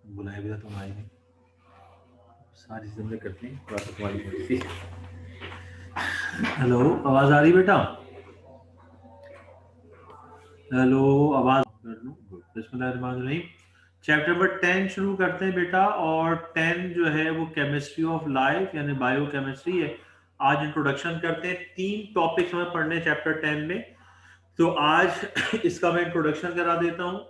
बुलाए भी तो तुम आई नहीं। सारी चीजें करती हैं, थोड़ा सा तुम्हारी मर्जी थी। हेलो, आवाज आ रही बेटा? हेलो, आवाज कर लूं? बिस्मिल्लाहिर्रहमानिर्रहीम। चैप्टर नंबर 10 शुरू करते हैं बेटा। और 10 जो है वो केमिस्ट्री ऑफ लाइफ यानी बायो केमिस्ट्री है। आज इंट्रोडक्शन करते हैं। 3 टॉपिक्स हमें पढ़ने हैं चैप्टर 10 में। तो आज इसका मैं इंट्रोडक्शन करा देता हूँ।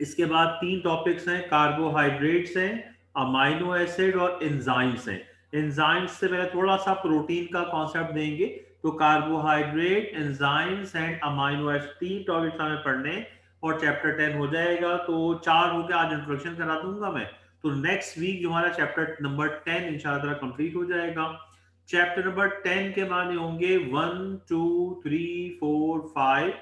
इसके बाद 3 टॉपिक्स हैं, कार्बोहाइड्रेट्स हैं, अमाइनो एसिड और एंजाइम्स हैं। एंजाइम्स से पहले थोड़ा सा प्रोटीन का कॉन्सेप्ट देंगे। तो carbohydrate, enzymes and amino acid 3 topics हमें पढ़ने हैं और चैप्टर 10 हो जाएगा। तो 4 हो गया, आज इंट्रोडक्शन करा दूंगा मैं। तो नेक्स्ट वीक जो हमारा चैप्टर नंबर 10 इंशाल्लाह कंप्लीट हो जाएगा। चैप्टर नंबर 10 के माने होंगे 1 2 3 4 5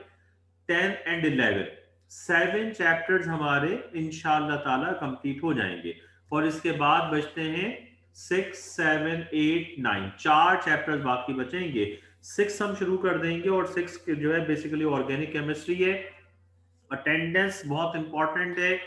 10 एंड 11। 7 चैप्टर्स हमारे इंशाल्लाह ताला कंप्लीट हो जाएंगे। और इसके बाद बचते हैं 6 7 8 9, 4 चैप्टर्स बाकी बचेंगे। 6 हम शुरू कर देंगे और 6 जो है बेसिकली ऑर्गेनिक केमिस्ट्री है। अटेंडेंस बहुत इंपॉर्टेंट है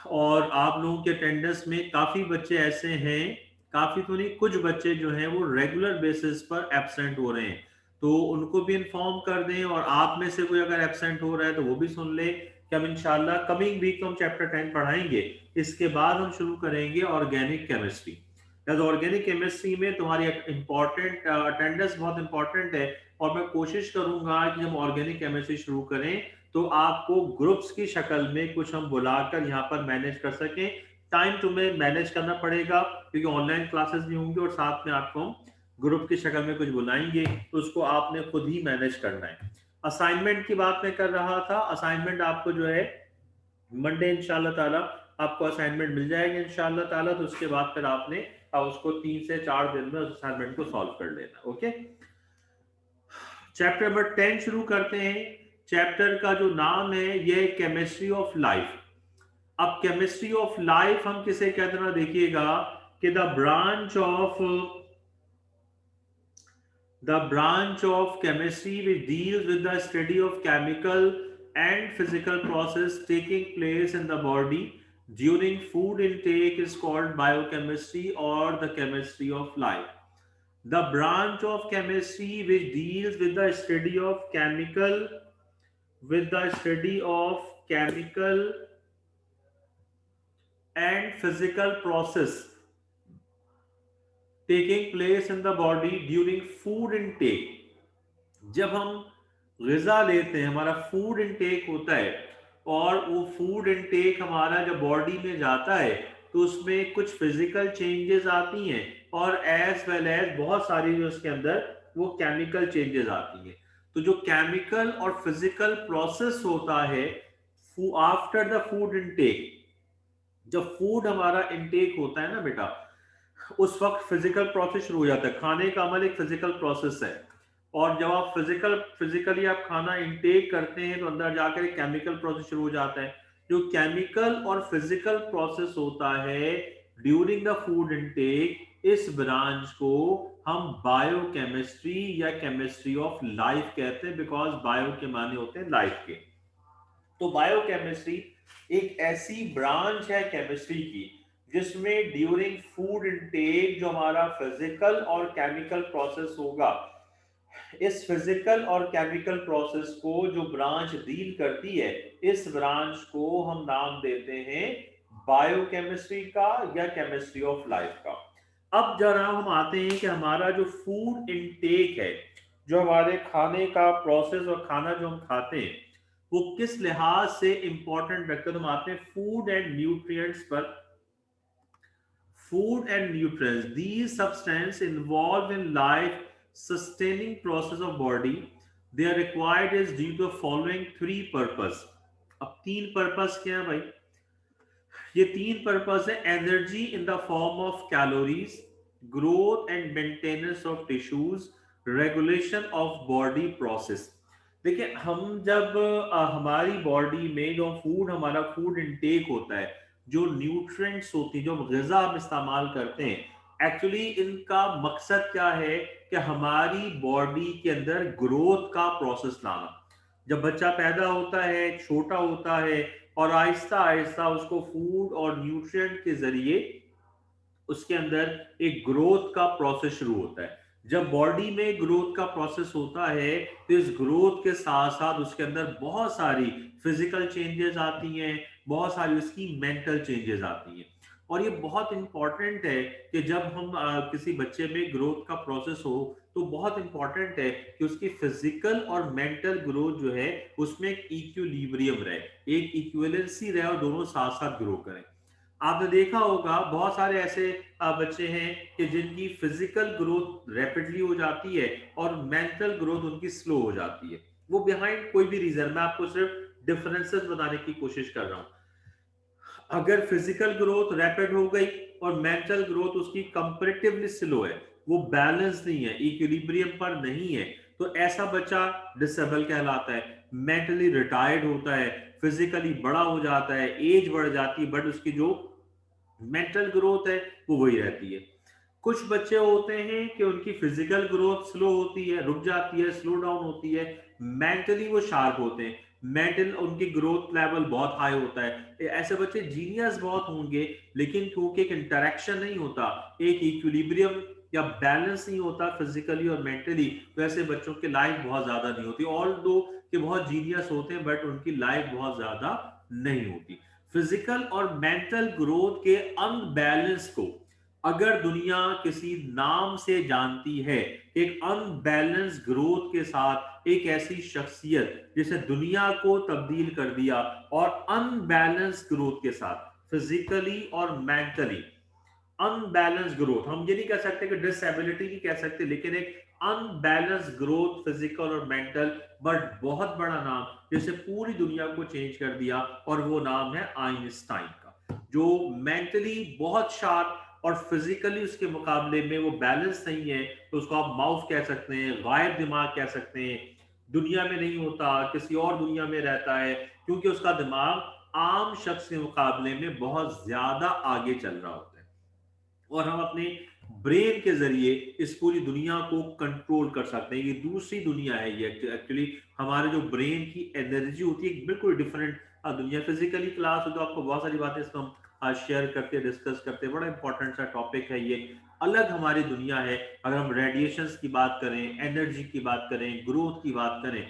और आप लोगों के अटेंडेंस में काफी बच्चे ऐसे हैं, काफी तो नहीं, कुछ बच्चे जो हैं वो रेगुलर बेसिस पर एब्सेंट हो रहे हैं। तो उनको भी इन्फॉर्म कर दें और आप में से कोई अगर एब्सेंट हो रहा है तो वो भी सुन ले कि हम इंशाल्लाह कमिंग वीक तो हम चैप्टर 10 पढ़ाएंगे। इसके बाद हम शुरू करेंगे ऑर्गेनिक केमिस्ट्री। ऑर्गेनिक केमिस्ट्री में तुम्हारी इंपॉर्टेंट अटेंडेंस बहुत इंपॉर्टेंट है। और मैं कोशिश करूंगा कि हम ऑर्गेनिक केमिस्ट्री शुरू करें तो आपको ग्रुप्स की शक्ल में कुछ हम बुलाकर यहाँ पर मैनेज कर सकें। टाइम तुम्हें मैनेज करना पड़ेगा क्योंकि ऑनलाइन क्लासेस भी होंगी और साथ में आपको हम ग्रुप की शक्ल में कुछ बुलाएंगे, तो उसको आपने खुद ही मैनेज करना है। असाइनमेंट की बात मैं कर रहा था। असाइनमेंट आपको जो है मंडे इंशाल्लाह ताला आपको असाइनमेंट मिल जाएगा इंशाल्लाह ताला। तो उसके बाद फिर आपने उसको 3 से 4 दिन में उस असाइनमेंट को सॉल्व कर लेना। ओके, चैप्टर नंबर 10 शुरू करते हैं। चैप्टर का जो नाम है ये केमिस्ट्री ऑफ लाइफ। अब केमिस्ट्री ऑफ लाइफ हम किसे कहते हैं देखिएगा कि the branch of chemistry which deals with the study of chemical and physical process taking place in the body during food intake is called biochemistry or the chemistry of life. The branch of chemistry which deals with the study of chemical and physical process taking place in the body during food intake। जब हम ग़िज़ा लेते हैं, हमारा food intake होता है और वो फूड इनटेक हमारा जब बॉडी में जाता है तो उसमें कुछ फिजिकल चेंजेस आती हैं और एज वेल एज बहुत सारी जो उसके अंदर वो केमिकल चेंजेस आती हैं। तो जो केमिकल और फिजिकल प्रोसेस होता है आफ्टर द फूड इनटेक, जब फूड हमारा इनटेक होता है ना बेटा, उस वक्त फिजिकल प्रोसेस शुरू हो जाता है। खाने का अमल एक फिजिकल प्रोसेस है और जब आप फिजिकली आप खाना इंटेक करते हैं तो अंदर जाकर एक केमिकल प्रोसेस शुरू हो जाता है। जो केमिकल और फिजिकल प्रोसेस होता है ड्यूरिंग द फूड इंटेक, इस ब्रांच को हम बायोकेमिस्ट्री या केमिस्ट्री ऑफ लाइफ कहते हैं, बिकॉज बायो के माने होते हैं लाइफ के। तो बायोकेमिस्ट्री एक ऐसी ब्रांच है केमिस्ट्री की जिसमें ड्यूरिंग फूड इनटेक जो हमारा फिजिकल और केमिकल प्रोसेस होगा, इस फिजिकल और केमिकल प्रोसेस को जो ब्रांच डील करती है, इस ब्रांच को हम नाम देते हैं बायोकेमिस्ट्री का या केमिस्ट्री ऑफ लाइफ का। अब जरा हम आते हैं कि हमारा जो फूड इनटेक है, जो हमारे खाने का प्रोसेस और खाना जो हम खाते हैं वो किस लिहाज से इंपॉर्टेंट रखते हैं। तो हम आते हैं फूड एंड न्यूट्रिएंट्स पर। Food and nutrients, these substances involved in life sustaining process of body, they are required is due to following 3 purpose। अब 3 पर्पस क्या है भाई? ये 3 पर्पस है। Energy in the form of calories, growth and maintenance of tissues, regulation of body process. देखिए, हम जब हमारी बॉडी में जो फूड हमारा फूड इनटेक होता है, जो न्यूट्रिएंट्स होती हैं, जो ग़िज़ा हम इस्तेमाल करते हैं, एक्चुअली इनका मकसद क्या है कि हमारी बॉडी के अंदर ग्रोथ का प्रोसेस लाना। जब बच्चा पैदा होता है, छोटा होता है और आहिस्ता आहिस्ता उसको फूड और न्यूट्रिएंट के जरिए उसके अंदर एक ग्रोथ का प्रोसेस शुरू होता है। जब बॉडी में ग्रोथ का प्रोसेस होता है तो इस ग्रोथ के साथ साथ उसके अंदर बहुत सारी फिजिकल चेंजेस आती हैं, बहुत सारी उसकी मेंटल चेंजेस आती हैं। और ये बहुत इंपॉर्टेंट है कि जब हम किसी बच्चे में ग्रोथ का प्रोसेस हो तो बहुत इंपॉर्टेंट है कि उसकी फिजिकल और मेंटल ग्रोथ जो है उसमें एक इक्विलिब्रियम रहे, एक इक्विवेलेंसी रहे और दोनों साथ साथ ग्रो करें। आपने देखा होगा बहुत सारे ऐसे बच्चे हैं कि जिनकी फिजिकल ग्रोथ रैपिडली हो जाती है और मेंटल ग्रोथ उनकी स्लो हो जाती है। वो बिहाइंड कोई भी रीजन, मैं आपको सिर्फ डिफरेंसेस बताने की कोशिश कर रहा हूँ। अगर फिजिकल ग्रोथ रैपिड हो गई और मेंटल ग्रोथ उसकी कंपैरेटिवली स्लो है, वो बैलेंस नहीं है, इक्विलिब्रियम पर नहीं है, तो ऐसा बच्चा डिसेबल कहलाता है, मेंटली रिटायर्ड होता है, फिजिकली बड़ा हो जाता है, एज बढ़ जाती है, बट उसकी जो मेंटल ग्रोथ है वो वही रहती है। कुछ बच्चे होते हैं कि उनकी फिजिकल ग्रोथ स्लो होती है, रुक जाती है, स्लो डाउन होती है, मेंटली वो शार्प होते हैं, मेंटल उनकी ग्रोथ लेवल बहुत हाई होता है। ऐसे बच्चे जीनियस बहुत होंगे, लेकिन क्योंकि एक इंटरेक्शन नहीं होता, एक इक्विलिब्रियम या बैलेंस नहीं होता फिजिकली और मेंटली, तो ऐसे बच्चों की लाइफ बहुत ज्यादा नहीं होती। ऑल दो कि बहुत जीनियस होते हैं बट उनकी लाइफ बहुत ज्यादा नहीं होती। फिजिकल और मेंटल ग्रोथ के अनबैलेंस को अगर दुनिया किसी नाम से जानती है, एक अनबैलेंस ग्रोथ के साथ एक ऐसी शख्सियत जिसे दुनिया को तब्दील कर दिया, और अनबैलेंस ग्रोथ के साथ फिजिकली और मेंटली अनबैलेंस ग्रोथ, हम ये नहीं कह सकते कि डिसेबिलिटी नहीं कह सकते, लेकिन एक अनबैलेंस ग्रोथ फिजिकल और मेंटल, बट बहुत बड़ा नाम जिसे पूरी दुनिया को चेंज कर दिया, और वो नाम है आइंस्टाइन का, जो मेंटली बहुत शार्प और फिजिकली उसके मुकाबले में वो बैलेंस नहीं है। तो उसको आप माउस कह सकते हैं, गायब दिमाग कह सकते हैं, दुनिया में नहीं होता, किसी और दुनिया में रहता है, क्योंकि उसका दिमाग आम शख्स के मुकाबले में बहुत ज्यादा आगे चल रहा होता है। और हम अपने ब्रेन के जरिए इस पूरी दुनिया को कंट्रोल कर सकते हैं। ये दूसरी दुनिया है, ये एक्चुअली हमारे जो ब्रेन की एनर्जी होती है बिल्कुल डिफरेंट दुनिया। फिजिकली क्लास हो तो आपको बहुत सारी बातें इसमें हम शेयर करते डिस्कस करते, बड़ा इंपॉर्टेंट सा टॉपिक है ये, अलग हमारी दुनिया है। अगर हम रेडिएशंस की बात करें, एनर्जी की बात करें, ग्रोथ की बात करें,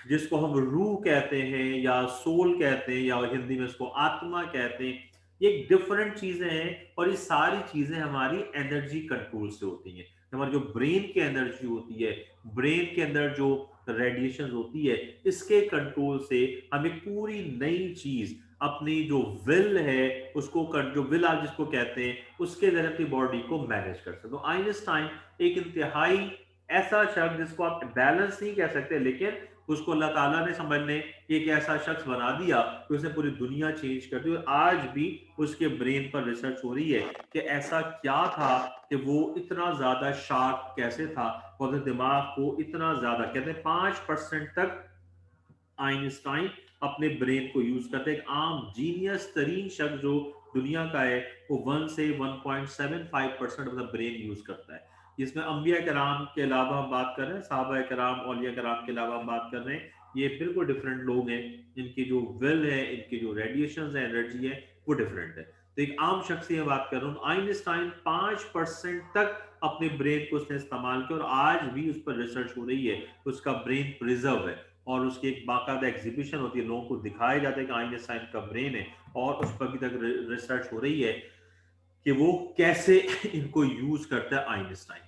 जिसको हम रूह कहते हैं या सोल कहते हैं या हिंदी में इसको आत्मा कहते हैं, ये डिफरेंट चीजें हैं। और ये सारी चीजें हमारी एनर्जी कंट्रोल से होती हैं। हमारी जो ब्रेन की एनर्जी होती है, ब्रेन के अंदर जो रेडिएशन होती है, इसके कंट्रोल से हम एक पूरी नई चीज अपनी जो विल है उसको जो विल आप जिसको कहते हैं उसके जरिए अपनी बॉडी को मैनेज कर सकते हो। आइंस्टाइन एक इंतहाई ऐसा शख्स जिसको आप बैलेंस नहीं कह सकते, लेकिन उसको अल्लाह ताला ने समझने एक ऐसा शख्स बना दिया कि उसने पूरी दुनिया चेंज कर दी। और आज भी उसके ब्रेन पर रिसर्च हो रही है कि ऐसा क्या था कि वो इतना ज्यादा शार्प कैसे था, और दिमाग को इतना ज्यादा, कहते हैं 5% तक आइंस्टाइन अपने ब्रेन को यूज करते हैं। एक आम जीनियस तरीन शख्स जो दुनिया का है वो 1 से 1.75% अपना ब्रेन यूज करता है। जिसमें अंबिया कराम के अलावा हम बात कर रहे हैं, साहबा कराम, औलिया कराम के अलावा हम बात कर रहे हैं, ये बिल्कुल डिफरेंट लोग हैं। इनकी जो विल है, इनकी जो रेडिएशन है, एनर्जी है, वो डिफरेंट है। तो एक आम शख्स की बात कर रहा हूँ, आइंस्टाइन 5% तक अपने ब्रेन को उसने इस्तेमाल किया, और आज भी उस पर रिसर्च हो रही है। उसका ब्रेन प्रिजर्व है और उसकी एक बाकायदा एग्जीबिशन होती है, लोगों को दिखाया जाता है कि आइंस्टाइन का ब्रेन है, और उस पर अभी तक रिसर्च हो रही है कि वो कैसे इनको यूज करता है आइंस्टाइन।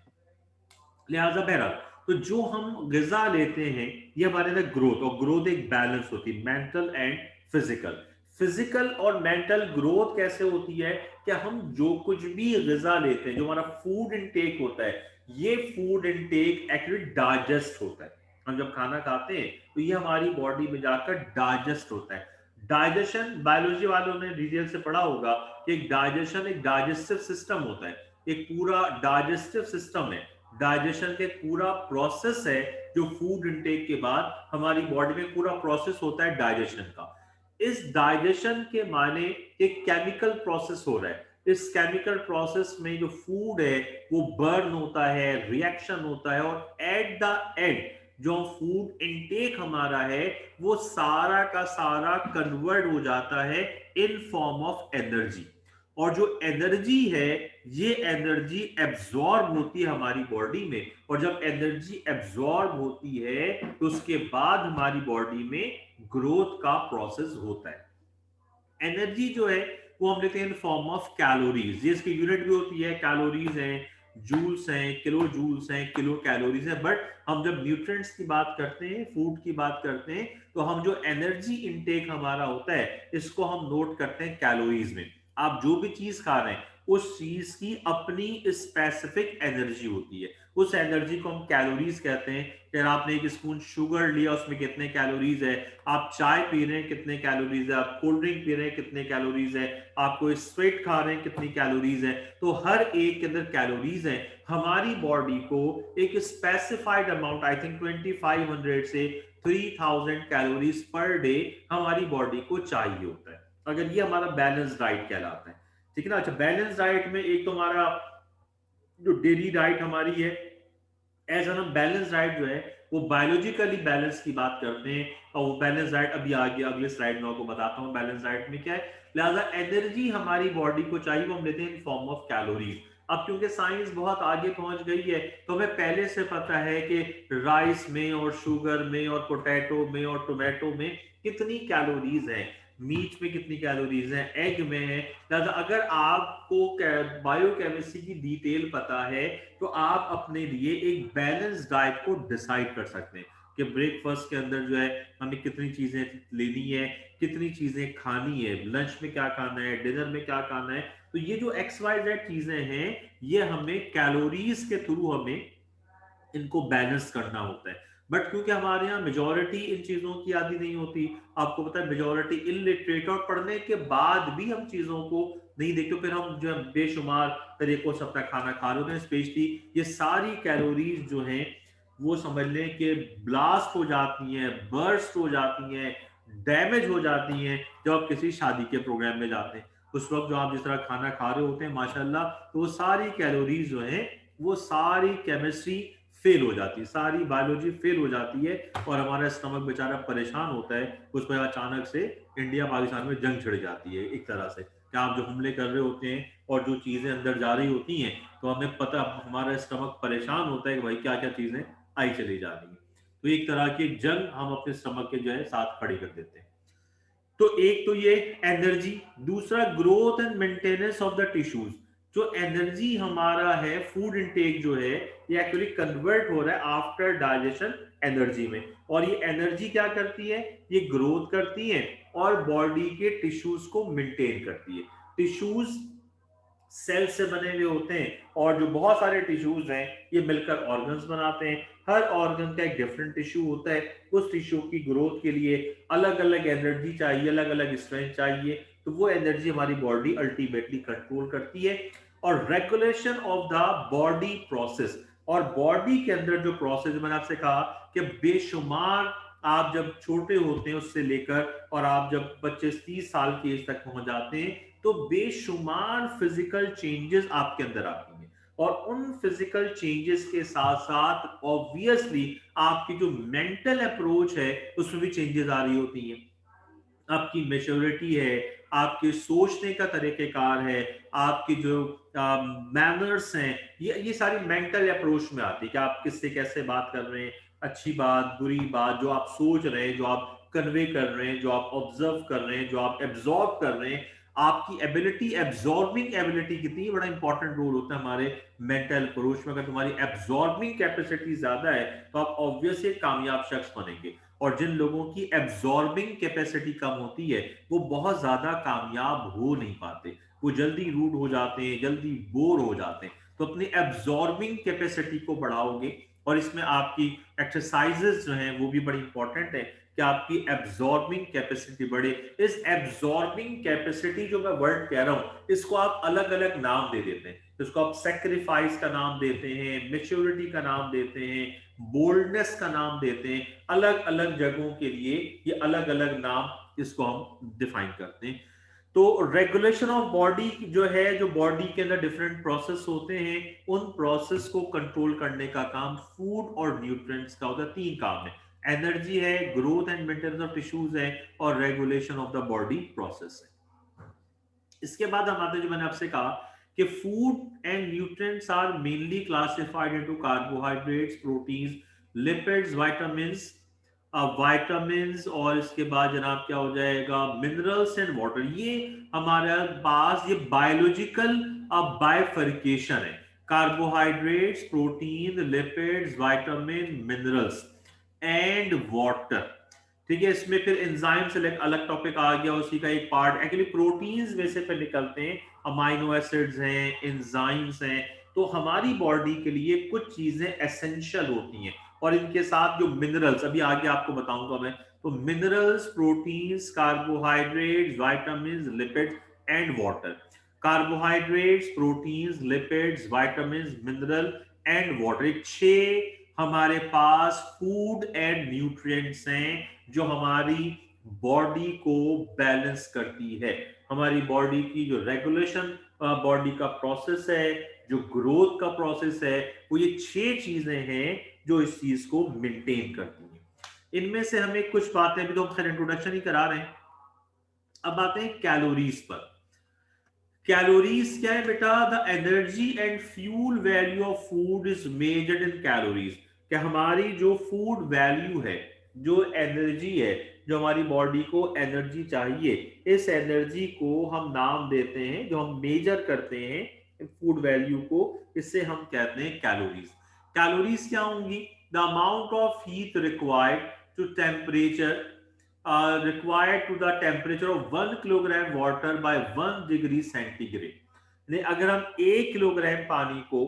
लिहाजा बहरहाल, तो जो हम गिजा लेते हैं ये हमारे अंदर ग्रोथ, और ग्रोथ एक बैलेंस होती है मेंटल एंड फिजिकल। फिजिकल और मेंटल ग्रोथ कैसे होती है कि हम जो कुछ भी गिजा लेते हैं, जो हमारा फूड इनटेक होता है, ये फूड इनटेक एक्चुअली डाइजेस्ट होता है। हम जब खाना खाते हैं तो ये हमारी बॉडी में जाकर डाइजेस्ट होता है। डाइजेशन, बायोलॉजी वालों ने डिटेल से पढ़ा होगा कि एक डाइजेशन एक डाइजेस्टिव सिस्टम होता है, एक पूरा डाइजेस्टिव सिस्टम है, डाइजेशन के पूरा प्रोसेस है, जो फूड इनटेक के बाद हमारी बॉडी में पूरा प्रोसेस होता है डाइजेशन का। इस डाइजेशन के माने एक केमिकल प्रोसेस हो रहा है। इस केमिकल प्रोसेस में जो फूड है वो बर्न होता है, रिएक्शन होता है, और एट द एंड जो फूड इनटेक हमारा है वो सारा का सारा कन्वर्ट हो जाता है इन फॉर्म ऑफ एनर्जी। और जो एनर्जी है ये एनर्जी एब्जॉर्ब होती है हमारी बॉडी में, और जब एनर्जी एब्जॉर्ब होती है तो उसके बाद हमारी बॉडी में ग्रोथ का प्रोसेस होता है। एनर्जी जो है वो हम लेते हैं इन फॉर्म ऑफ कैलोरीज, ये इसकी यूनिट भी होती है, कैलोरीज हैं, जूल्स हैं, किलो जूल्स हैं, किलो कैलोरीज हैं। बट हम जब न्यूट्रिएंट्स की बात करते हैं, फूड की बात करते हैं, तो हम जो एनर्जी इनटेक हमारा होता है इसको हम नोट करते हैं कैलोरीज में। आप जो भी चीज खा रहे हैं उस चीज की अपनी स्पेसिफिक एनर्जी होती है, उस एनर्जी को हम कैलोरीज कहते हैं। फिर आपने एक स्पून शुगर लिया, उसमें कितने कैलोरीज है, आप चाय पी रहे हैं कितने कैलोरीज है, आप कोल्ड ड्रिंक पी रहे हैं कितने कैलोरीज है, आप कोई स्वीट खा रहे हैं कितनी कैलोरीज है, तो हर एक के अंदर कैलोरीज है। हमारी बॉडी को एक स्पेसिफाइड अमाउंट, आई थिंक 2500 से 3000 कैलोरीज पर डे हमारी बॉडी को चाहिए होता है, अगर ये हमारा बैलेंस डाइट कहलाता है। ठीक है ना। अच्छा, बैलेंस डाइट में एक तो हमारा जो डेली डाइट हमारी है, एज हम बैलेंस डाइट जो है वो बायोलॉजिकली बैलेंस की बात करते हैं, और वो बैलेंस डाइट अभी आगे अगले स्लाइड में आपको बताता हूँ बैलेंस डाइट में क्या है। लिहाजा एनर्जी हमारी बॉडी को चाहिए, वो हम लेते हैं इन फॉर्म ऑफ कैलोरीज। अब क्योंकि साइंस बहुत आगे पहुंच गई है तो हमें पहले से पता है कि राइस में और शुगर में और पोटैटो में और टोमेटो में कितनी कैलोरीज है, मीट में कितनी कैलोरीज है, एग में है। लिहाजा अगर आपको बायोकेमिस्ट्री की डिटेल पता है तो आप अपने लिए एक बैलेंस डाइट को डिसाइड कर सकते हैं कि ब्रेकफास्ट के अंदर जो है हमें कितनी चीजें लेनी है, कितनी चीजें खानी है, लंच में क्या खाना है, डिनर में क्या खाना है। तो ये जो एक्स वाई जेड चीजें हैं ये हमें कैलोरीज के थ्रू हमें इनको बैलेंस करना होता है। बट क्योंकि हमारे यहाँ मेजोरिटी इन चीजों की आदि नहीं होती, आपको पता है मेजोरिटी इलिटरेट, और पढ़ने के बाद भी हम चीजों को नहीं देखते, फिर हम जो है बेशुमार तरीकों से अपना खाना खा रहे होते हैं। स्पेशली ये सारी कैलोरीज जो हैं वो समझ लें कि ब्लास्ट हो जाती हैं, बर्स्ट हो जाती हैं, डैमेज हो जाती हैं जब आप किसी शादी के प्रोग्राम में जाते हैं। उस वक्त जो आप जिस तरह खाना खा रहे होते हैं माशाल्लाह, तो वो सारी कैलोरीज जो हैं वो सारी केमिस्ट्री फेल हो जाती है, सारी बायोलॉजी फेल हो जाती है, और हमारा स्टमक बेचारा परेशान होता है। उस पर अचानक से इंडिया पाकिस्तान में जंग छिड़ जाती है एक तरह से, कि आप जो हमले कर रहे होते हैं और जो चीजें अंदर जा रही होती हैं तो हमें पता, हमारा स्टमक परेशान होता है कि भाई क्या क्या चीजें आई चली जा रही है। तो एक तरह की जंग हम अपने स्टमक के जो है साथ खड़ी कर देते हैं। तो एक तो ये एनर्जी, दूसरा growth and maintenance of the tissues. जो एनर्जी हमारा है, फूड इनटेक जो है ये एक्चुअली कन्वर्ट हो रहा है आफ्टर डाइजेशन एनर्जी में, और ये एनर्जी क्या करती है, ये ग्रोथ करती है और बॉडी के टिश्यूज को मेंटेन करती है। टिश्यूज सेल से बने हुए होते हैं, और जो बहुत सारे टिश्यूज हैं ये मिलकर ऑर्गन्स बनाते हैं। हर ऑर्गन का एक डिफरेंट टिश्यू होता है, उस टिश्यू की ग्रोथ के लिए अलग अलग एनर्जी चाहिए, अलग अलग स्ट्रेंथ चाहिए, तो वो एनर्जी हमारी बॉडी अल्टीमेटली कंट्रोल करती है। और regulation of the body process, और बॉडी के अंदर जो प्रोसेस मैंने आपसे कहा कि बेशुमार, आप जब छोटे होते हैं उससे लेकर और आप जब 25-30 साल की एज तक पहुंच जाते हैं तो बेशुमार फिजिकल चेंजेस आपके अंदर आती हैं, और उन फिजिकल चेंजेस के साथ साथ ऑब्वियसली आपकी जो मेंटल अप्रोच है उसमें भी चेंजेस आ रही होती हैं। आपकी मेच्योरिटी है, आपके सोचने का तरीकेकार है, आपकी जो मैनर्स हैं, ये सारी मेंटल अप्रोच में आती है कि आप किससे कैसे बात कर रहे हैं, अच्छी बात, बुरी बात, जो आप सोच रहे हैं, जो आप कन्वे कर रहे हैं, जो आप ऑब्जर्व कर रहे हैं, जो आप एब्जॉर्ब कर रहे हैं, आपकी एबिलिटी, एब्जॉर्बिंग एबिलिटी कितनी बड़ा इंपॉर्टेंट रोल होता है हमारे मेंटल अप्रोच में। अगर तुम्हारी एब्जॉर्बिंग कैपेसिटी ज्यादा है तो आप ऑब्वियसली कामयाब शख्स बनेंगे, और जिन लोगों की एब्जॉर्बिंग कैपेसिटी कम होती है वो बहुत ज्यादा कामयाब हो नहीं पाते, वो जल्दी रूड हो जाते हैं, जल्दी बोर हो जाते हैं। तो अपनी एब्जॉर्बिंग कैपेसिटी को बढ़ाओगे, और इसमें आपकी एक्सरसाइजेस जो हैं वो भी बड़ी इंपॉर्टेंट है कि आपकी एब्जॉर्बिंग कैपेसिटी बढ़े। इस एब्जॉर्बिंग कैपेसिटी जो मैं वर्ड कह रहा हूं इसको आप अलग अलग नाम दे देते हैं, इसको आप सेक्रीफाइस का नाम देते हैं, मेच्योरिटी का नाम देते हैं, बोल्डनेस का नाम देते हैं। अलग अलग जगहों के लिए ये अलग अलग नाम इसको हम डिफाइन करते हैं। तो रेगुलेशन ऑफ बॉडी जो है, जो बॉडी के अंदर डिफरेंट प्रोसेस होते हैं, उन प्रोसेस को कंट्रोल करने का काम फूड और न्यूट्रिएंट्स का होता है। तीन काम है, एनर्जी है, growth and maintenance of tissues है, और regulation of the body process है। इसके बाद हम आते हैं, जो मैंने आपसे कहा कि food and nutrients are mainly classified into carbohydrates, proteins, lipids, vitamins, vitamins, और इसके बाद जनाब क्या हो जाएगा, मिनरल्स एंड वाटर। ये हमारे पास ये बायोलॉजिकल बाइफर्केशन है, carbohydrates, protein, lipids, vitamin, minerals and water. ठीक है, इसमें फिर एंजाइम से अलग टॉपिक आ गया, उसी का एक पार्ट। एक्चुअली प्रोटीन्स में से फिर निकलते हैं, अमाइनो एसिड्स हैं, एंजाइम्स हैं। तो हमारी बॉडी के लिए कुछ चीजें एसेंशियल होती हैं, और इनके साथ जो मिनरल्स, अभी आगे आपको बताऊंगा मैं। तो minerals, proteins, carbohydrates, vitamins, lipids and water. Carbohydrates, proteins, lipids, vitamins, mineral and water, 6 हमारे पास फूड एंड न्यूट्रिएंट्स हैं जो हमारी बॉडी को बैलेंस करती है। हमारी बॉडी की जो रेगुलेशन, बॉडी का प्रोसेस है, जो ग्रोथ का प्रोसेस है, वो ये 6 चीजें हैं जो इस चीज को मेंटेन करती हैं। इनमें से हमें कुछ बातें, अभी तो हम खैर इंट्रोडक्शन ही करा रहे हैं। अब आते हैं कैलोरीज पर। कैलोरीज क्या है बेटा? The energy and fuel value of food is measured in calories. कि हमारी जो फूड वैल्यू है, जो एनर्जी है, जो हमारी बॉडी को एनर्जी चाहिए, इस एनर्जी को हम नाम देते हैं, जो हम मेजर करते हैं फूड वैल्यू को, इससे हम कहते हैं कैलोरीज। कैलोरीज क्या होंगी? The amount of heat required to temperature required to the temperature of 1 kilogram water by 1 degree centigrade. अगर हम 1 किलोग्राम पानी को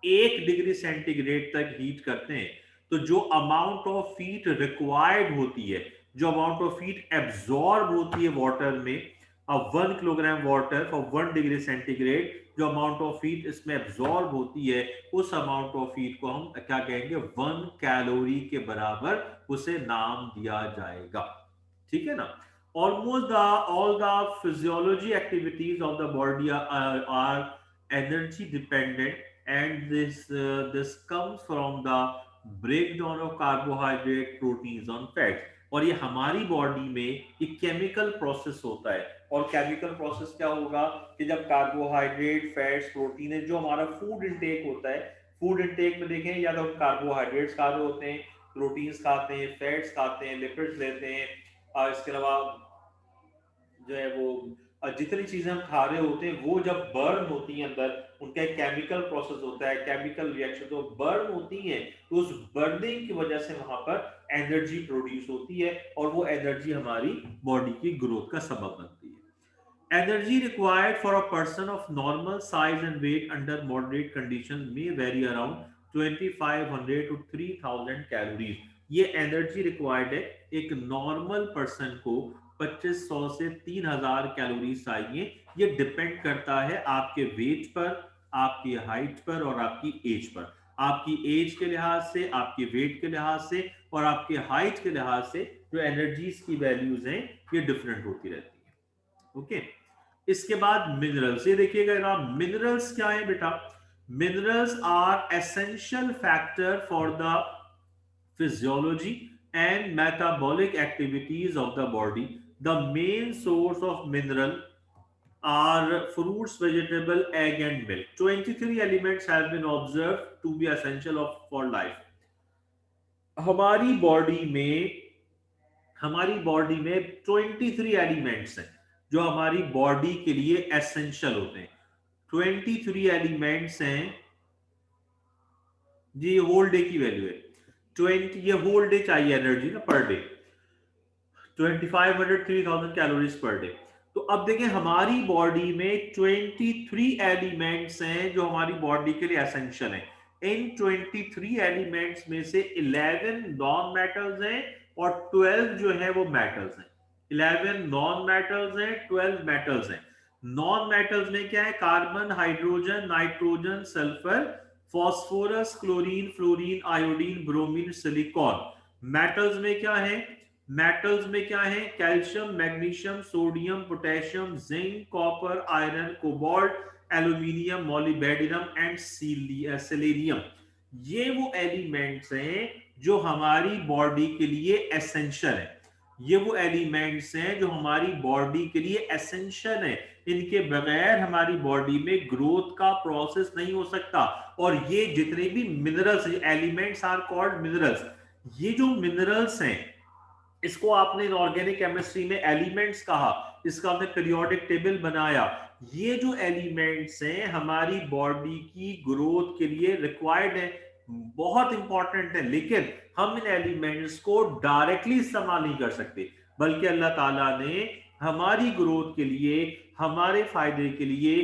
1 डिग्री सेंटीग्रेड तक हीट करते हैं, तो जो अमाउंट ऑफ हीट रिक्वायर्ड होती है, जो अमाउंट ऑफ हीट एब्जॉर्ब होती है वाटर में, 1 kilogram water for 1 degree centigrade, जो अमाउंट ऑफ हीट इसमें एब्जॉर्ब होती है, उस अमाउंट ऑफ हीट को हम क्या कहेंगे? 1 कैलोरी के बराबर उसे नाम दिया जाएगा। ठीक है ना? Almost all the physiology activities of the body are energy dependent, and this comes from the breakdown of carbohydrate, proteins on fats। और ये हमारी बॉडी में ये केमिकल प्रोसेस होता है। और केमिकल प्रोसेस क्या होगा कि जब कार्बोहाइड्रेट, फैट्स, प्रोटीन है, जो हमारा फूड इंटेक होता है, फूड इंटेक में देखें, या तो हम कार्बोहाइड्रेट्स खा रहे होते हैं, प्रोटीन्स खाते हैं, फैट्स खाते हैं, लिपिड्स लेते हैं, और इसके अलावा जो है वो जितनी चीजें हम खा रहे होते हैं, वो जब बर्न होती हैं अंदर, उनका एक केमिकल प्रोसेस होता है, केमिकल रिएक्शन, तो बर्न होती है, तो उस बर्निंग की वजह से वहां पर एनर्जी प्रोड्यूस होती है, और वो एनर्जी हमारी बॉडी की ग्रोथ का सबब बनती है। Energy required for a person of normal size and weight under moderate condition में वेरी अराउंड 2500 to 3000 कैलोरीज। ये एनर्जी रिक्वायर्ड है एक नॉर्मल पर्सन को, 2500 से 3000 कैलोरी चाहिए। ये डिपेंड करता है आपके वेट पर, आपकी हाइट पर, और आपकी एज पर। आपकी एज के लिहाज से, आपके वेट के लिहाज से, और आपके हाइट के लिहाज से जो एनर्जीज की वैल्यूज हैं, ये डिफरेंट होती रहती है। ओके, इसके बाद मिनरल्स। ये देखिएगा, मिनरल्स क्या है बेटा? Minerals are essential factor for the physiology and metabolic activities of the body. The main source of mineral are fruits, vegetable, egg and milk. 23 elements have been observed to be essential for life. हमारी body में 23 elements हैं जो हमारी body के लिए essential होते हैं। 23 elements हैं जी, होल डे की वैल्यू है 20। ये होल डे चाहिए एनर्जी ना, per day 2500 3000 calories per day. तो अब देखें, हमारी बॉडी में 23 एलिमेंट्स हैं जो हमारी बॉडी के लिए एसेंशियल हैं। इन 23 एलिमेंट्स में से 11 नॉन मेटल्स हैं और 12 जो है वो मेटल्स हैं। 11 नॉन मेटल्स हैं, 12 मेटल्स हैं। नॉन मेटल्स में क्या है? Carbon, hydrogen, nitrogen, sulphur, phosphorus, chlorine, fluorine, iodine, bromine, silicon. Metals में क्या है? मेटल्स में क्या है? Calcium, magnesium, sodium, potassium, zinc, copper, iron, cobalt, aluminium, molybdenum and selenium. ये वो एलिमेंट्स हैं जो हमारी बॉडी के लिए एसेंशियल है। ये वो एलिमेंट्स हैं जो हमारी बॉडी के लिए एसेंशियल है। इनके बगैर हमारी बॉडी में ग्रोथ का प्रोसेस नहीं हो सकता। और ये जितने भी minerals, elements are called minerals. ये जो मिनरल्स हैं, इसको आपने ऑर्गेनिक केमिस्ट्री में एलिमेंट्स कहा, इसका आपने पीरियोडिक टेबल बनाया। ये जो एलिमेंट्स हैं हमारी बॉडी की ग्रोथ के लिए रिक्वायर्ड है, बहुत इंपॉर्टेंट है। लेकिन हम इन एलिमेंट्स को डायरेक्टली इस्तेमाल नहीं कर सकते, बल्कि अल्लाह ताला ने हमारी ग्रोथ के लिए, हमारे फायदे के लिए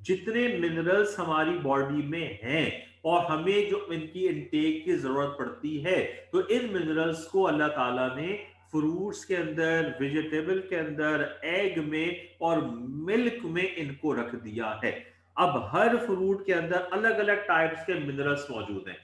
जितने मिनरल्स हमारी बॉडी में हैं और हमें जो इनकी इनटेक की जरूरत पड़ती है, तो इन मिनरल्स को अल्लाह ताला ने फ्रूट्स के अंदर, वेजिटेबल के अंदर, एग में और मिल्क में इनको रख दिया है। अब हर फ्रूट के अंदर अलग अलग टाइप्स के मिनरल्स मौजूद हैं।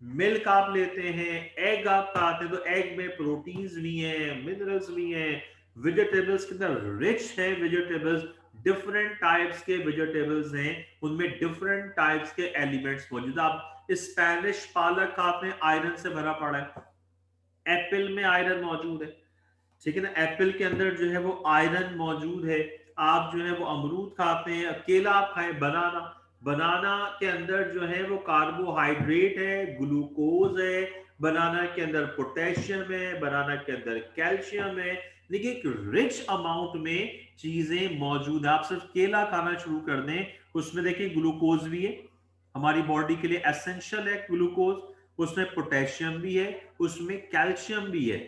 मिल्क आप लेते हैं, एग आप खाते हैं, तो एग में प्रोटीन्स भी हैं, मिनरल्स भी हैं। वेजिटेबल्स के अंदर रिच है वेजिटेबल्स, डिफरेंट टाइप्स के वेजिटेबल्स हैं, उनमें डिफरेंट टाइप्स के एलिमेंट्स मौजूद। आप स्पेनिश पालक खाते हैं, आयरन से भरा पड़ा है। एप्पल में आयरन मौजूद है, ठीक है ना, एप्पल के अंदर जो है वो आयरन मौजूद है। आप जो है वो अमरूद खाते हैं, केला आप खाएं, बनाना, बनाना के अंदर जो है वो कार्बोहाइड्रेट है, ग्लूकोज है, बनाना के अंदर पोटेशियम है, बनाना के अंदर कैल्शियम है। देखिए एक रिच अमाउंट में चीजें मौजूद है। आप सिर्फ केला खाना शुरू कर दें, उसमें देखिए ग्लूकोज भी है, हमारी बॉडी के लिए एसेंशियल है ग्लूकोज, उसमें पोटेशियम भी है, उसमें कैल्शियम भी है,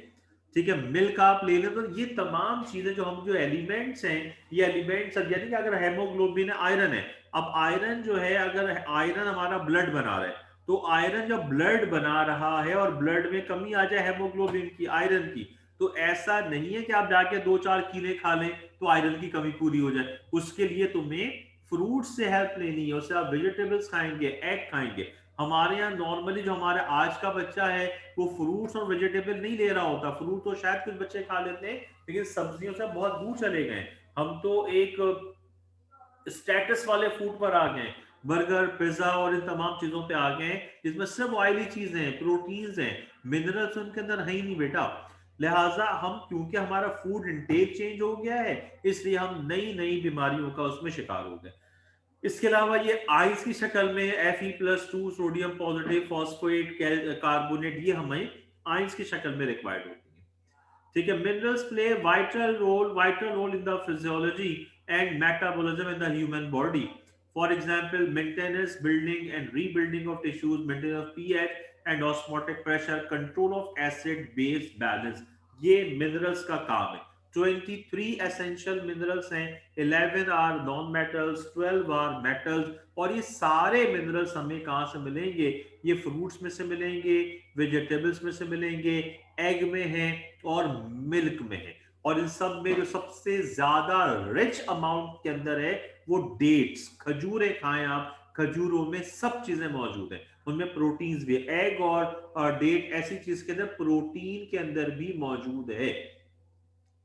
ठीक है। मिल्क आप ले लें, तो ये तमाम चीजें जो हम, जो एलिमेंट्स हैं, ये एलिमेंट्स, अब यानी कि अगर हेमोग्लोबिन है, आयरन है, अब आयरन जो है, अगर आयरन हमारा ब्लड बना रहा है, तो आयरन जब ब्लड बना रहा है और ब्लड में कमी आ जाए हेमोग्लोबिन की, आयरन की, तो ऐसा नहीं है कि आप जाके 2-4 कीले खा लें तो आयरन की कमी पूरी हो जाए। उसके लिए तुम्हें फ्रूट से हेल्प लेनी है, उससे आप वेजिटेबल्स खाएंगे, एग खाएंगे। हमारे यहाँ नॉर्मली जो हमारे आज का बच्चा है वो फ्रूट्स और वेजिटेबल नहीं ले रहा होता। फ्रूट तो शायद कुछ बच्चे खा लेते हैं, लेकिन सब्जियों से बहुत दूर चले गए। हम तो एक स्टेटस वाले फूड पर आ गए, बर्गर, पिज्जा और इन तमाम चीजों पे आ गए जिसमें सिर्फ ऑयली चीजें हैं, प्रोटीन्स हैं, मिनरल्स उनके अंदर है ही नहीं बेटा। लिहाजा हम, क्योंकि हमारा फूड इंटेक चेंज हो गया है, इसलिए हम नई नई बीमारियों का उसमें शिकार हो गए। इसके अलावा ये आइस की शक्ल में Fe+2, sodium positive, phosphate, carbonate, ये हमें आइस की शक्ल में रिक्वायर्ड होती है, ठीक है। Minerals play vital role in the physiology and metabolism in the human body. For example maintenance, building and rebuilding of tissues, maintenance of pH and osmotic pressure, control of acid base balance, ये minerals का काम है। 23 essential minerals हैं, 11 are non metals, 12 are metals. और ये सारे minerals हमें कहाँ से मिलेंगे? ये फ्रूट्स में से मिलेंगे, वेजिटेबल्स में से मिलेंगे, एग में है और मिल्क में है। और इन सब में जो सबसे ज्यादा रिच अमाउंट के अंदर है वो डेट्स, खजूरें खाएं आप, खजूरों में सब चीजें मौजूद है, उनमें प्रोटीन्स भी है। एग और डेट ऐसी चीज के अंदर प्रोटीन के अंदर भी मौजूद है,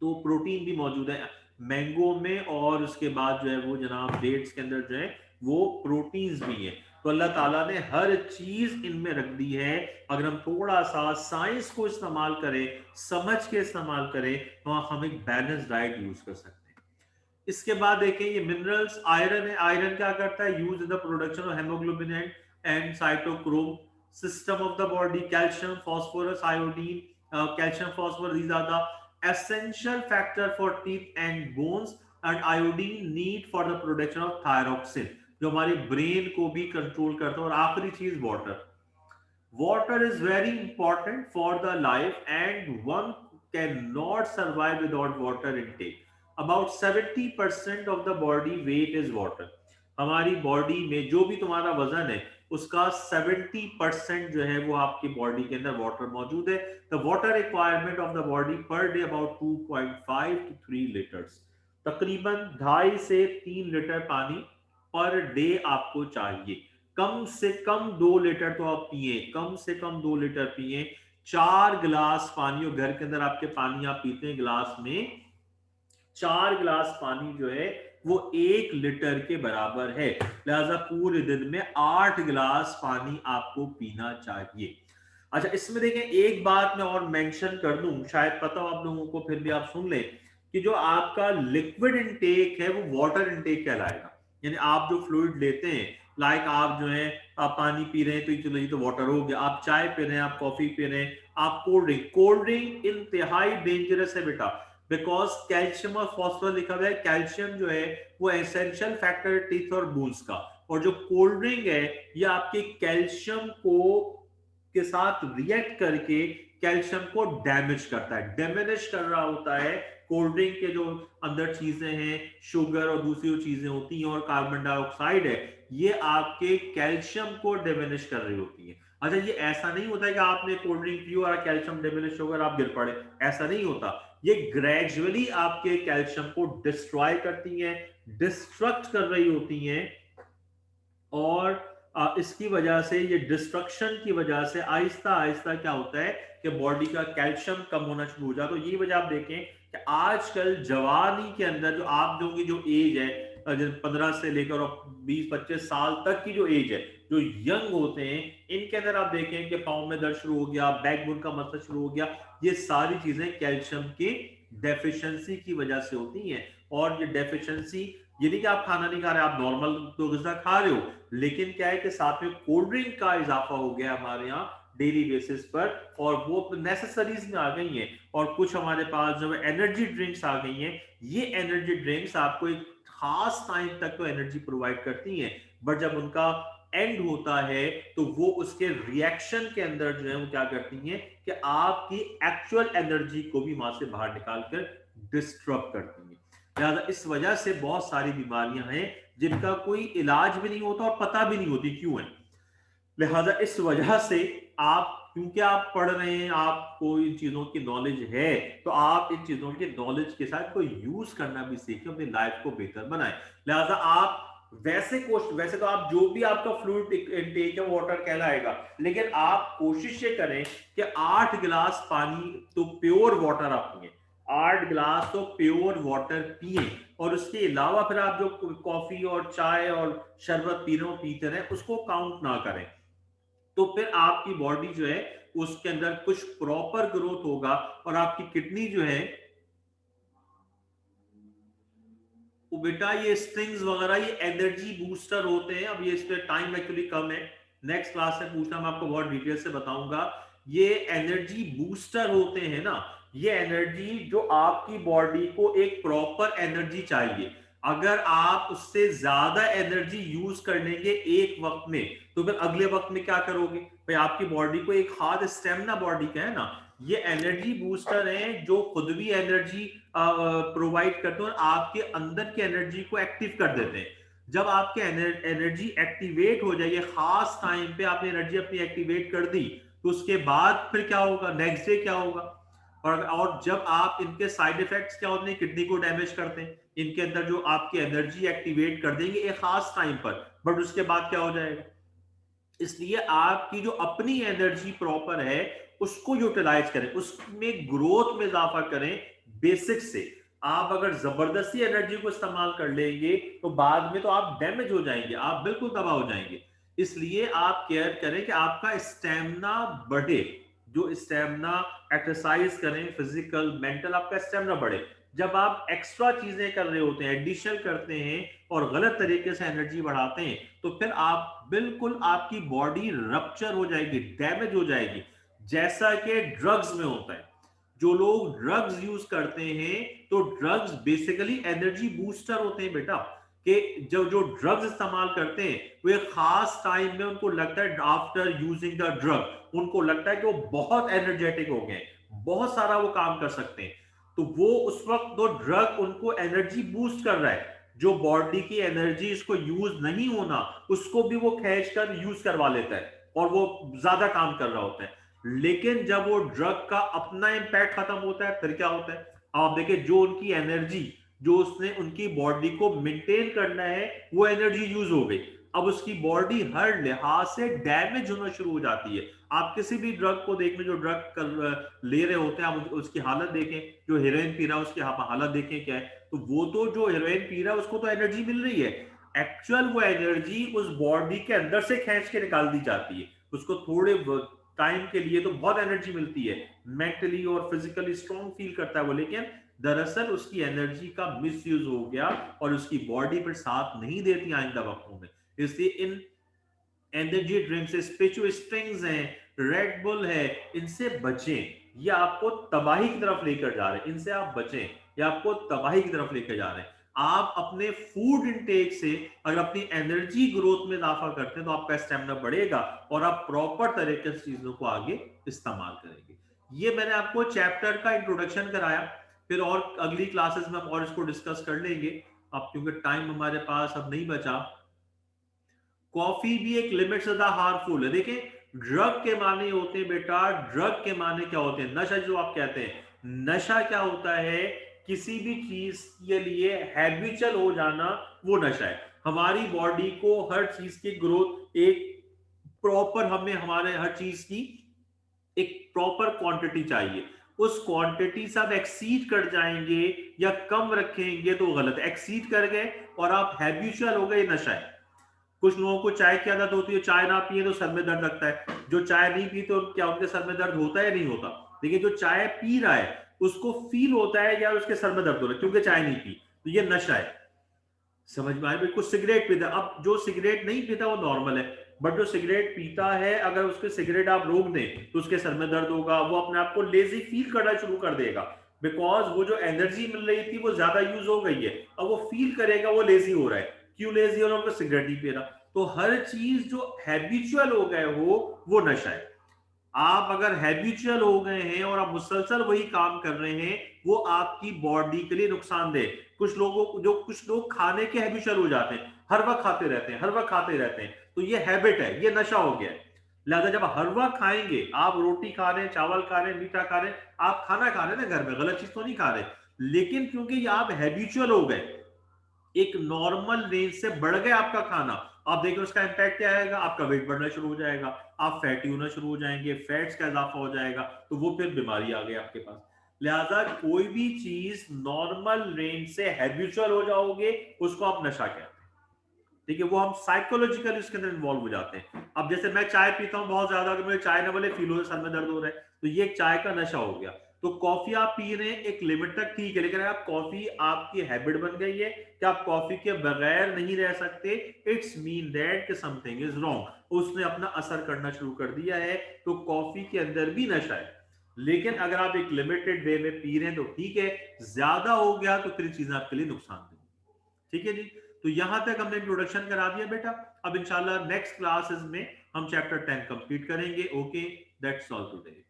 तो प्रोटीन भी मौजूद है मैंगो में। और उसके बाद जो है वो जनाब डेट्स के अंदर जो है वो प्रोटीन्स भी है। तो अल्लाह ताला ने हर चीज इनमें रख दी है। अगर हम थोड़ा सा साइंस को इस्तेमाल करें, समझ के इस्तेमाल करें, तो हम एक बैलेंस डाइट यूज कर सकते हैं। इसके बाद देखें, ये मिनरल्स, आयरन है, आयरन क्या करता है? Use in the production of haemoglobin and cytochrome system of the body. Calcium, phosphorus, iodine, calcium, phosphorus, these are the essential factor for teeth and bones, and iodine need for the production of thyroxine, जो हमारी brain को भी control करता है। और आखिरी चीज water. Water is very important for the life, and one cannot survive without water intake. About 70% of the body weight is water. हमारी बॉडी में जो भी तुम्हारा वजन है उसका 70% जो है वो आपकी बॉडी के अंदर वाटर मौजूद है। The water requirement of the body per day about 2.5 to 3 litres, तकरीबन 2.5 से 3 लीटर पानी पर डे आपको चाहिए। कम से कम 2 लीटर तो आप पिए, कम से कम 2 लीटर पिए। 4 गिलास पानी, और घर के अंदर आपके पानी आप पीते हैं गिलास में, 4 गिलास पानी जो है वो 1 लीटर के बराबर है। लिहाजा पूरे दिन में 8 गिलास पानी आपको पीना चाहिए। अच्छा, इसमें देखें एक बात मैं और मेंशन कर दूं, शायद पता हो आप लोगों को, फिर भी आप सुन लें कि जो आपका लिक्विड इनटेक है वो वाटर इनटेक कहलाएगा। यानी आप जो फ्लूइड लेते हैं, लाइक आप जो है आप पानी पी रहे हैं तो चलो ये तो वाटर हो गया, आप चाय पी रहे हैं, आप कॉफी पी रहे हैं, आप कोल्ड ड्रिंक इंतहाई डेंजरस है बेटा, बिकॉज कैल्शियम और फॉस्फोरस लिखा हुआ है। कैल्शियम जो है वो एसेंशियल फैक्टर है टीथ और बोन्स का, और जो कोल्ड ड्रिंक है ये आपके कैल्शियम को के साथ रिएक्ट करके कैल्शियम को डैमेज करता है, डेमिनिश कर रहा होता है। कोल्ड ड्रिंक के जो अंदर चीजें हैं, शुगर और दूसरी जो चीजें होती हैं और कार्बन डाइऑक्साइड है, ये आपके कैल्शियम को डिमिनिश कर रही होती है। अच्छा, ये ऐसा नहीं होता है कि आपने कोल्ड ड्रिंक पी और कैल्शियम डिमिनिश होकर आप गिर पड़े, ऐसा नहीं होता। ये ग्रेजुअली आपके कैल्शियम को डिस्ट्रॉय करती हैं, डिस्ट्रक्ट कर रही होती हैं, और इसकी वजह से, ये डिस्ट्रक्शन की वजह से आहिस्ता आहिस्ता क्या होता है कि बॉडी का कैल्शियम कम होना शुरू हो जाता है। तो ये वजह आप देखें कि आजकल जवानी के अंदर जो आप लोगों की जो एज है, 15 से लेकर और 20-25 साल तक की जो एज है, जो यंग होते हैं, इनके अंदर आप देखें कि पाँव में दर्द शुरू हो गया, बैकबोन का मसला शुरू हो गया, ये सारी चीजें कैल्शियम की डेफिशिएंसी की वजह से होती हैं। और ये डेफिशिएंसी, ये नहीं कि आप खाना नहीं खा रहे, आप नॉर्मल तो ग़िज़ा खा रहे हो, लेकिन क्या है कि साथ में कोल्ड ड्रिंक का इजाफा हो गया हमारे यहाँ डेली बेसिस पर, और वो नेसेसरीज में आ गई हैं। और कुछ हमारे पास जो एनर्जी ड्रिंक्स आ गई हैं, ये एनर्जी ड्रिंक्स आपको एक खास टाइम तक तो एनर्जी प्रोवाइड करती हैं, बट जब उनका एंड होता है तो वो उसके रिएक्शन के अंदर जो है वो क्या करती हैं कि आपकी एक्चुअल एनर्जी को भी वहां से बाहर निकालकर डिस्टर्ब करती हैं। लिहाजा इस वजह से बहुत सारी बीमारियां हैं जिनका कोई इलाज भी नहीं होता और पता भी नहीं होती क्यों है। लिहाजा इस वजह से आप, क्योंकि आप पढ़ रहे हैं, आपको इन चीजों की नॉलेज है, तो आप इन चीजों के नॉलेज के साथ कोई यूज करना भी सीखें, अपनी लाइफ को बेहतर बनाएं। लिहाजा आप वैसे तो आप जो भी आपका फ्लूइड इनटेक है वाटर कहलाएगा, लेकिन आप कोशिश ये करें कि 8 गिलास पानी तो प्योर वाटर आप पिए, 8 गिलास तो प्योर वाटर पिए, और उसके अलावा फिर आप जो कॉफी और चाय और शरबत पी रहे हो पीते रहे, उसको काउंट ना करें। तो फिर आपकी बॉडी जो है उसके अंदर कुछ प्रॉपर ग्रोथ होगा, और आपकी किडनी जो है वो बेटा, ये स्ट्रिंग्स वगैरह ये एनर्जी बूस्टर होते हैं। अब ये इस पे टाइम एक्चुअली कम है, नेक्स्ट क्लास में पूछना, मैं आपको बहुत डिटेल से बताऊंगा। ये एनर्जी बूस्टर होते हैं ना, ये एनर्जी जो आपकी बॉडी को एक प्रॉपर एनर्जी चाहिए, अगर आप उससे ज्यादा एनर्जी यूज कर लेंगे एक वक्त में, तो फिर अगले वक्त में क्या करोगे भाई? आपकी बॉडी को एक हार्ड स्टेमिना बॉडी का है ना, ये एनर्जी बूस्टर हैं जो खुद भी एनर्जी प्रोवाइड करते हैं और आपके अंदर की एनर्जी को एक्टिव कर देते हैं। जब आपके एनर्जी एक्टिवेट हो जाए, खास टाइम पे आपने एनर्जी अपनी एक्टिवेट कर दी, तो उसके बाद फिर क्या होगा, नेक्स्ट डे क्या होगा? और जब आप, इनके साइड इफेक्ट्स क्या होते हैं, किडनी को डैमेज करते हैं, इनके अंदर जो आपकी एनर्जी एक्टिवेट कर देंगे एक खास टाइम पर, बट उसके बाद क्या हो जाएगा? इसलिए आपकी जो अपनी एनर्जी प्रॉपर है उसको यूटिलाइज करें, उसमें ग्रोथ में इजाफा करें। बेसिक से आप अगर जबरदस्ती एनर्जी को इस्तेमाल कर लेंगे तो बाद में तो आप डैमेज हो जाएंगे, आप बिल्कुल तबाह हो जाएंगे। इसलिए आप केयर करें कि आपका स्टेमिना बढ़े, जो स्टेमिना, एक्सरसाइज करें, फिजिकल मेंटल, आपका स्टेमिना बढ़े। जब आप एक्स्ट्रा चीजें कर रहे होते हैं, एडिशन करते हैं और गलत तरीके से एनर्जी बढ़ाते हैं, तो फिर आप बिल्कुल, आपकी बॉडी रप्चर हो जाएगी, डैमेज हो जाएगी, जैसा कि ड्रग्स में होता है। जो लोग ड्रग्स यूज करते हैं, तो ड्रग्स बेसिकली एनर्जी बूस्टर होते हैं बेटा, कि जो जो ड्रग्स इस्तेमाल करते हैं वो एक खास टाइम में उनको लगता है, आफ्टर यूजिंग द ड्रग उनको लगता है कि वो बहुत एनर्जेटिक हो गए, बहुत सारा वो काम कर सकते हैं, तो वो उस वक्त तो ड्रग उनको एनर्जी बूस्ट कर रहा है। जो बॉडी की एनर्जी इसको यूज नहीं होना, उसको भी वो खींच कर यूज करवा लेता है और वो ज्यादा काम कर रहा होता है। लेकिन जब वो ड्रग का अपना इंपैक्ट खत्म होता है, फिर क्या होता है? आप देखिए, जो उनकी एनर्जी, जो उसने उनकी बॉडी को मेंटेन करना है, वो एनर्जी यूज हो गई, अब उसकी बॉडी हर लिहाज से डैमेज होना शुरू हो जाती है। आप किसी भी ड्रग को देख लें, जो ड्रग ले रहे होते हैं, आप उसकी हालत देखें, जो हेरोइन पी रहा है उसकी हालत देखें क्या है। तो वो तो जो हेरोइन पी रहा है उसको तो एनर्जी मिल रही है, एक्चुअल वो एनर्जी उस बॉडी के अंदर से खींच के निकाल दी जाती है। उसको थोड़े टाइम के लिए तो बहुत एनर्जी मिलती है, मेंटली और फिजिकली स्ट्रॉन्ग फील करता है वो, लेकिन दरअसल उसकी एनर्जी का मिसयूज हो गया और उसकी बॉडी पर साथ नहीं देती आइंदा वक्तों में। इसलिए इन एनर्जी ड्रिंक्स, स्पिरिचुअल स्ट्रिंग्स हैं, रेड बुल है, इनसे बचें। ये आपको तबाही की तरफ लेकर जा रहे हैं, इनसे आप बचें, ये आपको तबाही की तरफ लेकर जा रहे हैं। आप अपने फूड इंटेक से अगर अपनी एनर्जी ग्रोथ में इजाफा करते हैं तो आपका स्टेमिना बढ़ेगा और आप प्रॉपर तरीके से चीजों को आगे इस्तेमाल करेंगे। ये मैंने आपको चैप्टर का इंट्रोडक्शन कराया, फिर और अगली क्लासेस में हम और इसको डिस्कस कर लेंगे। अब क्योंकि टाइम हमारे पास अब नहीं बचा, कॉफी भी एक लिमिट से ज्यादा हार्मफुल है। देखिए, ड्रग के माने होते हैं बेटा, ड्रग के माने क्या होते हैं, नशा जो आप कहते हैं, नशा क्या होता है, किसी भी चीज के लिए हैबिचुअल हो जाना, वो नशा है। हमारी बॉडी को हर चीज की ग्रोथ एक प्रॉपर, हमें हमारे हर चीज की एक प्रॉपर क्वांटिटी चाहिए। उस क्वांटिटी से आप एक्सीड कर जाएंगे या कम रखेंगे तो गलत है। एक्सीड कर गए और आप हैबिचुअल हो गए, नशा है। कुछ लोगों को चाय की आदत होती है, चाय ना पिए तो सर में दर्द लगता है। जो चाय नहीं पीते तो क्या उनके सर में दर्द होता है या नहीं होता? देखिए, जो चाय पी रहा है उसको फील होता है यार उसके सर में दर्द हो रहा है क्योंकि चाय नहीं पी, तो ये नशा है। समझ में आए? बिल्कुल। सिगरेट पीता, अब जो सिगरेट नहीं पीता वो नॉर्मल है, बट जो सिगरेट पीता है अगर उसके सिगरेट आप रोक दें तो उसके सर में दर्द होगा, वो अपने आप को लेजी फील करना शुरू कर देगा, बिकॉज वो जो एनर्जी मिल रही थी वो ज्यादा यूज हो गई है। अब वो फील करेगा वो लेजी हो रहा है। क्यों लेजी हो रहा है? सिगरेट नहीं पी रहा। तो हर चीज जो हैबिचुअल हो गए हो वो नशा है। आप अगर हैबिचुअल हो गए हैं और आप मुसलसल वही काम कर रहे हैं, वो आपकी बॉडी के लिए नुकसानदेह। कुछ लोग खाने के हैबिचुअल हो जाते हैं, हर वक्त खाते रहते हैं, हर वक्त खाते रहते हैं, तो ये हैबिट है, ये नशा हो गया है। लिहाजा जब हर वक्त खाएंगे, आप रोटी खा रहे हैं, चावल खा रहे हैं, मीठा खा रहे हैं, आप खाना खा रहे हैं ना घर में, गलत चीज तो नहीं खा रहे, लेकिन क्योंकि आप हैबिचुअल हो गए, एक नॉर्मल रेंज से बढ़ गया आपका खाना, आप देखिए उसका इंपैक्ट क्या आएगा, आपका वेट बढ़ना शुरू हो जाएगा, आप फैटी होना शुरू हो जाएंगे, फैट्स का इजाफा हो जाएगा, तो वो फिर बीमारी आ गई आपके पास। लिहाजा कोई भी चीज नॉर्मल रेंज से हैबिचुअल हो जाओगे उसको आप नशा कहते हैं। ठीक है, वो हम साइकोलॉजिकली उसके अंदर इन्वॉल्व हो जाते हैं। अब जैसे मैं चाय पीता हूँ बहुत ज्यादा, अगर मुझे चाय ना बोले फील हो रहा है, सर में दर्द हो रहा है, तो ये एक चाय का नशा हो गया। तो कॉफी आप पी रहे हैं एक लिमिट तक, ठीक है, लेकिन अगर आप कॉफी आपकी हैबिट बन गई है कि आप कॉफी के बगैर नहीं रह सकते, इट्स मीन दैट कि समथिंग इज रॉन्ग, उसने अपना असर करना शुरू कर दिया है। तो कॉफी के अंदर भी नशा है, लेकिन अगर आप एक लिमिटेड वे में पी रहे हैं तो ठीक है, ज्यादा हो गया तो फिर चीजें आपके लिए नुकसान देंगी। ठीक है जी। तो यहां तक हमने इंट्रोडक्शन करा दिया बेटा। अब इंशाल्लाह नेक्स्ट क्लासेस में हम चैप्टर 10 कंप्लीट करेंगे। Okay, that's all today.